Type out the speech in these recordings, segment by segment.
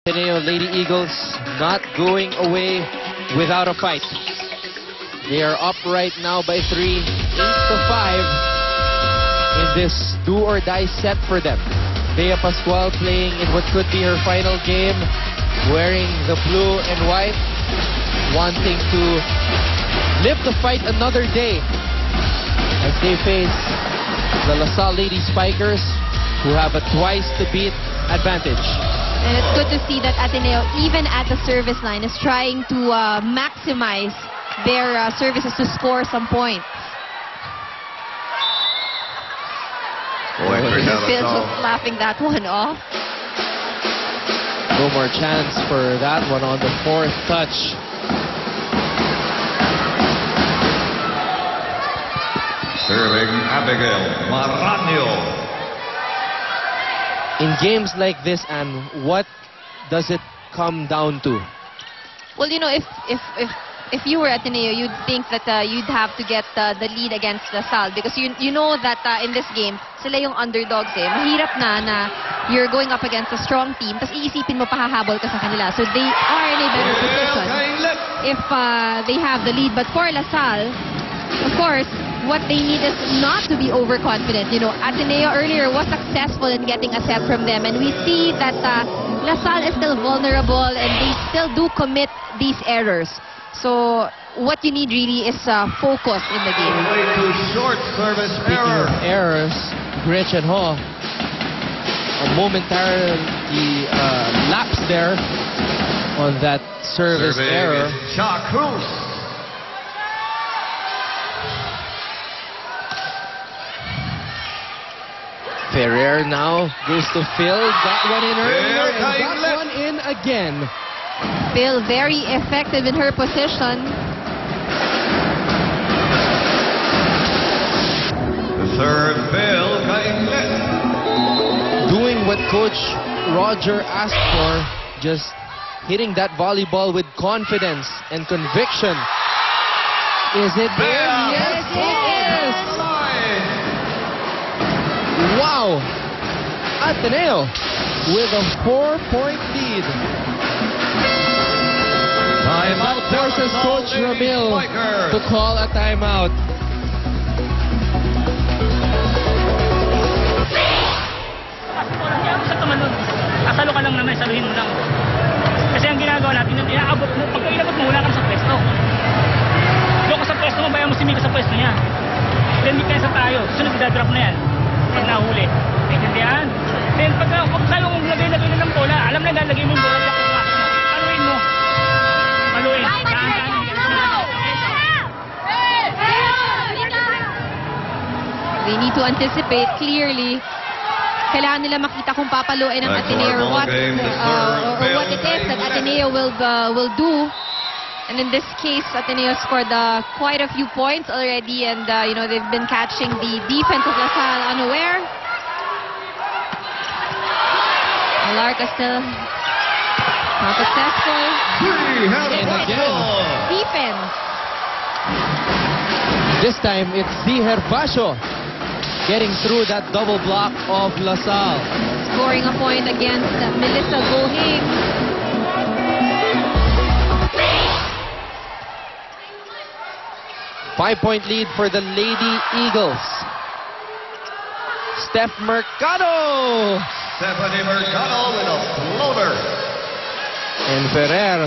Ateneo Lady Eagles not going away without a fight. They are up right now by 3, 8-5 in this do-or-die set for them. Bea Pascual playing in what could be her final game, wearing the blue and white, wanting to live the fight another day as they face the LaSalle Lady Spikers, who have a twice-to-beat advantage. And it's good to see that Ateneo, even at the service line, is trying to maximize their services to score some points. Phil just laughing that one off. No more chance for that one on the 4th touch. Serving Abigail Maranio. In games like this, and what does it come down to? Well, you know, if you were Ateneo, you'd think that you'd have to get the lead against LaSalle, because you know that in this game, sila yung underdogs eh. Mahirap na you're going up against a strong team, tapos iisipin mo pahahabol ka sa kanila. So they are in a better position if they have the lead. But for LaSalle, of course, what they need is not to be overconfident. You know, Ateneo earlier was successful in getting a set from them, and we see that LaSalle is still vulnerable and they still do commit these errors. So what you need really is focus in the game. Way too short service error. Speaking of errors, Gretchen Ho, a momentarily lapse there on that service error. Cha Cruz. Ferrer now goes to Phil. Got one in earlier and got Phil. one in again. Phil very effective in her position. The third Phil Kainlet. Doing what Coach Roger asked for, just hitting that volleyball with confidence and conviction. Is it there? Yes, it is! Wow! Ateneo with a 4-point lead. Timeout Forces Coach Ramil to call a timeout. Asalo ka lang naman, saluhin mo lang. Kasi ang ginagawa natin, inaabot mo, pag inabot mo, wala ka sa pwesto. Doon ka sa pwesto mo, bayan mo si Mika sa pwesto niya. Then depensa tayo, sunod idadrop na yan. Pag nahuli. Naintindihan? Then pag tayo mong lagay-lagay na ng bola, alam na lalagay mo yung bola, paluin mo. Paluin. They need to anticipate clearly. Kailangan nila makita kung papaluin ng Ateneo or what it is that Ateneo will do. And in this case, Ateneo scored quite a few points already, and you know, they've been catching the defense of LaSalle unaware. Alarca still not successful. And again, Defense. this time it's Zi Herbacio getting through that double block of LaSalle. Scoring a point against Melissa Gohing. Five-point lead for the Lady Eagles. Steph Mercado! Stephanie Mercado with a floater. And Ferrer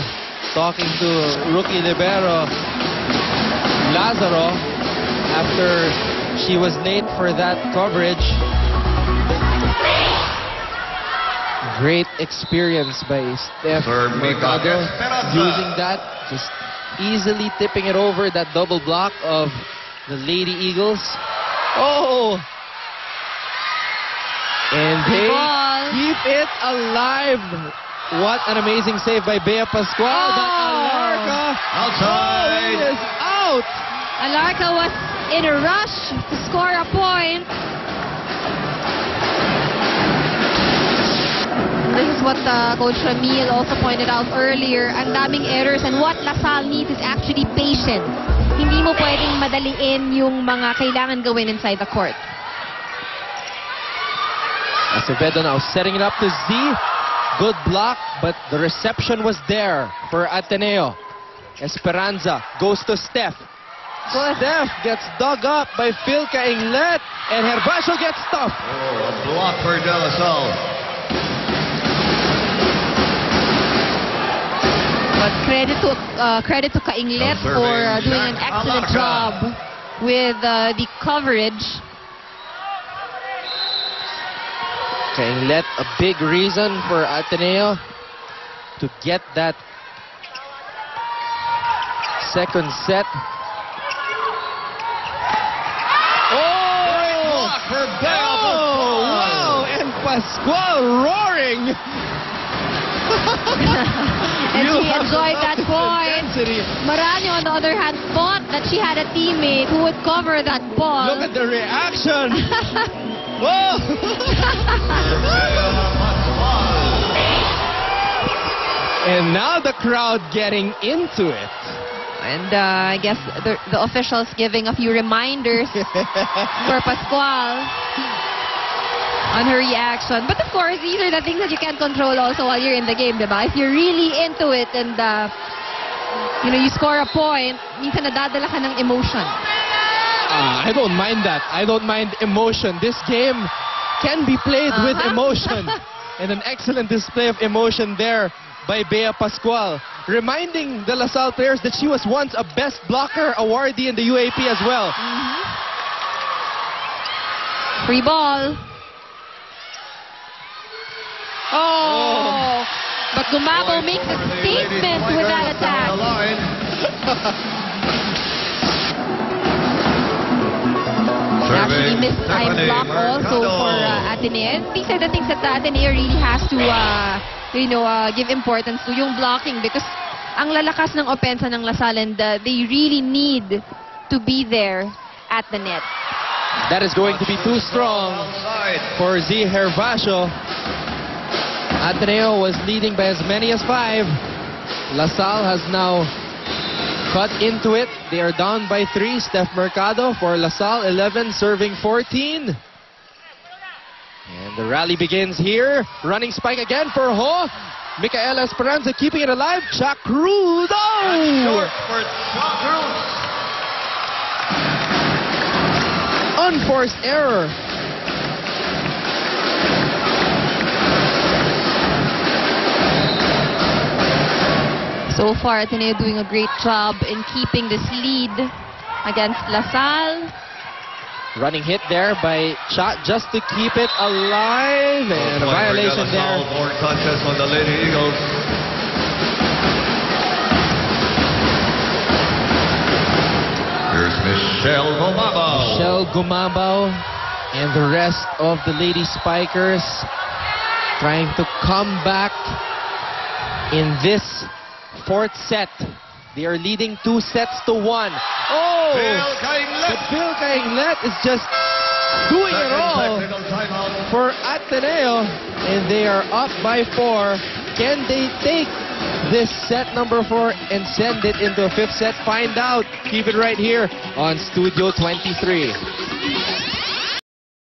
talking to rookie libero Lazaro after she was late for that coverage. Great experience by Steph Mercado, using that, just easily tipping it over that double block of the Lady Eagles. Oh! And they keep it alive. What an amazing save by Bea Pascual. But Alarca Outside. is out. Alarca was in a rush to score a point. This is what Coach Ramil also pointed out earlier. Ang daming errors, and what LaSalle needs is actually patience. Hindi mo pwedeng madaliin yung mga kailangan gawin inside the court. Acevedo now setting it up to Z. Good block, but the reception was there for Ateneo. Esperanza goes to Steph. Good. Steph gets dug up by Phil Cainglet, and Herbacio gets stuffed. Oh, a block for De La Salle. But credit to Cainglet for doing an excellent job with the coverage. Cainglet, a big reason for Ateneo to get that second set. Block for Bea Pascual. Wow! And Pascual roaring! And You she have enjoyed to that love this point. intensity. Marano, on the other hand, thought that she had a teammate who would cover that ball. Look at the reaction! Whoa! And now the crowd getting into it. And I guess the officials giving a few reminders for Pascual on her reaction. But of course, these are the things that you can't control also while you're in the game, diba? If you're really into it and you score a point, minsan nadadala ka ng emotion. I don't mind that. I don't mind emotion. This game can be played with emotion. And an excellent display of emotion there by Bea Pascual, reminding the La Salle players that she was once a Best Blocker awardee in the UAP as well. Free ball. Oh! But Gumabo makes a statement with that attack. Actually missed time block also for Ateneo. These are the things that Ateneo really has to give importance to, yung blocking, because ang lalakas ng opensa ng La Salle, and they really need to be there at the net. That is going to be too strong for Z Herbacio. Ateneo was leading by as many as 5. La Salle has now cut into it. They are down by 3. Steph Mercado for La Salle, 11, serving 14. And the rally begins here. Running spike again for Ho. Micaela Esperanza keeping it alive. Chuck Cruz. Short for Chuck Cruz. Unforced error. So far, Ateneo doing a great job in keeping this lead against La Salle. Running hit there by Cha just to keep it alive. And a violation there. More contest on the Lady Eagles. Here's Michelle Gumabo. Michelle Gumabo and the rest of the Lady Spikers trying to come back in this 4th set. They are leading 2 sets to 1. Oh! Phil Cainglet. But Phil Cainglet is just doing it all for Ateneo. And they are up by 4. Can they take this set number 4 and send it into a 5th set? Find out. Keep it right here on Studio 23.